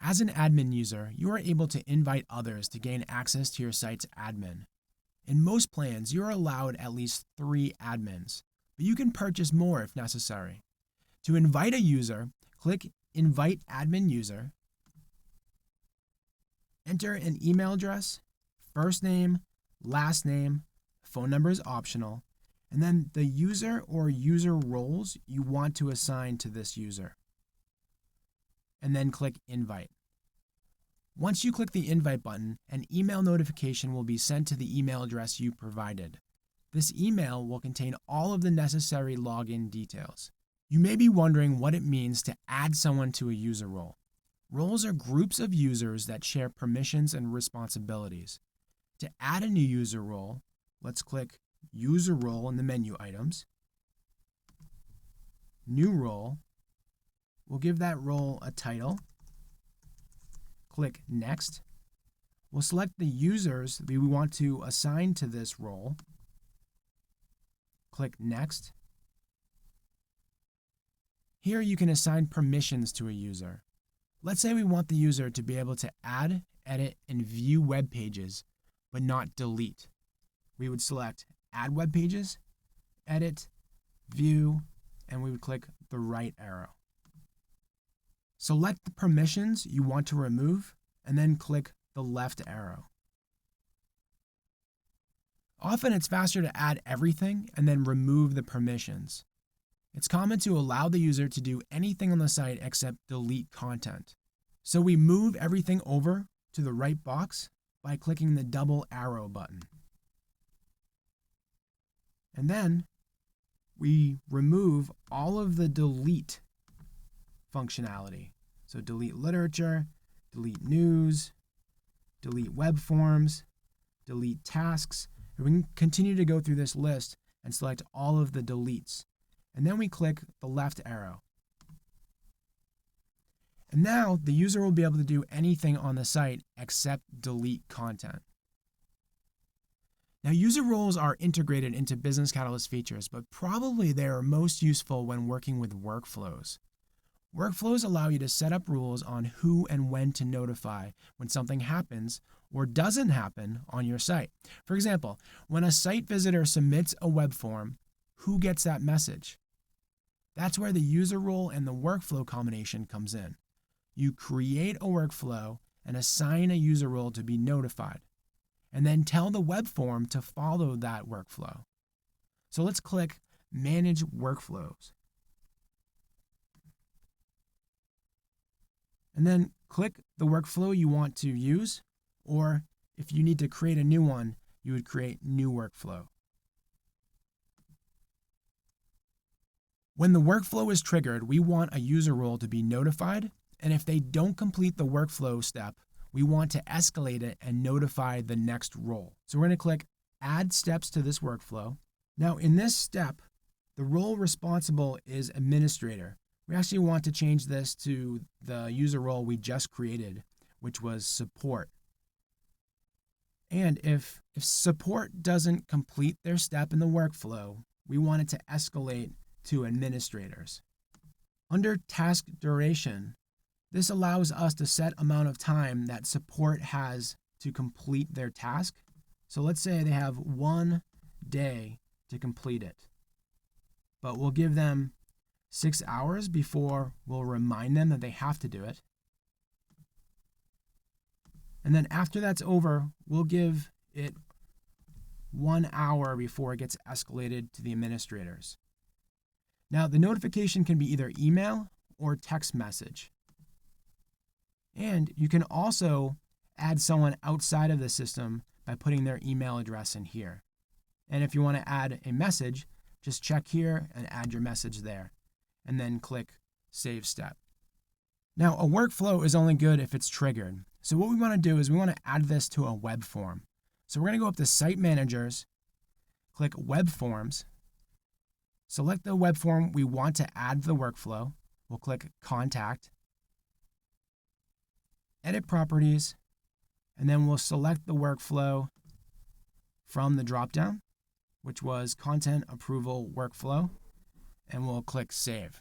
As an admin user, you are able to invite others to gain access to your site's admin. In most plans, you are allowed at least 3 admins, but you can purchase more if necessary. To invite a user, click Invite Admin User, enter an email address, first name, last name, phone number is optional, and then the user or user roles you want to assign to this user. And then click Invite. Once you click the Invite button, an email notification will be sent to the email address you provided. This email will contain all of the necessary login details. You may be wondering what it means to add someone to a user role. Roles are groups of users that share permissions and responsibilities. To add a new user role, let's click User Role in the menu items. New role. We'll give that role a title. Click Next. We'll select the users we want to assign to this role. Click Next. Here you can assign permissions to a user. Let's say we want the user to be able to add, edit, and view web pages, but not delete. We would select Add Web Pages, Edit, View, and we would click the right arrow. Select the permissions you want to remove, and then click the left arrow. Often it's faster to add everything and then remove the permissions. It's common to allow the user to do anything on the site except delete content. So we move everything over to the right box by clicking the double arrow button. And then we remove all of the delete functionality. So delete literature, delete news, delete web forms, delete tasks. And we can continue to go through this list and select all of the deletes. And then we click the left arrow. And now the user will be able to do anything on the site except delete content. Now, user roles are integrated into Business Catalyst features, but probably they are most useful when working with workflows. Workflows allow you to set up rules on who and when to notify when something happens or doesn't happen on your site. For example, when a site visitor submits a web form, who gets that message? That's where the user role and the workflow combination comes in. You create a workflow and assign a user role to be notified, and then tell the web form to follow that workflow. So let's click Manage Workflows. And then click the workflow you want to use, or if you need to create a new one, you would create New Workflow. When the workflow is triggered, we want a user role to be notified, and if they don't complete the workflow step, we want to escalate it and notify the next role. So we're going to click Add Steps to this workflow. Now in this step, the role responsible is Administrator. We actually want to change this to the user role we just created, which was Support. And if Support doesn't complete their step in the workflow, we want it to escalate to Administrators. Under Task Duration, this allows us to set amount of time that support has to complete their task. So let's say they have 1 day to complete it, but we'll give them 6 hours before we'll remind them that they have to do it. And then after that's over, we'll give it 1 hour before it gets escalated to the administrators. Now, the notification can be either email or text message. And you can also add someone outside of the system by putting their email address in here. And if you want to add a message, just check here and add your message there, and then click Save Step. Now, a workflow is only good if it's triggered. So what we want to do is we want to add this to a web form. So we're going to go up to Site Managers, click Web Forms, select the web form we want to add the workflow. We'll click Contact, Edit Properties, and then we'll select the workflow from the dropdown, which was Content Approval Workflow, and we'll click Save.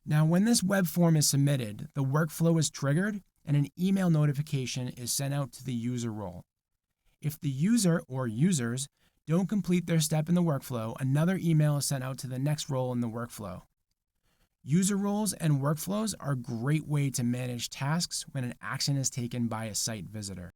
Now, when this web form is submitted, the workflow is triggered and an email notification is sent out to the user role. If the user or users don't complete their step in the workflow, another email is sent out to the next role in the workflow. User roles and workflows are a great way to manage tasks when an action is taken by a site visitor.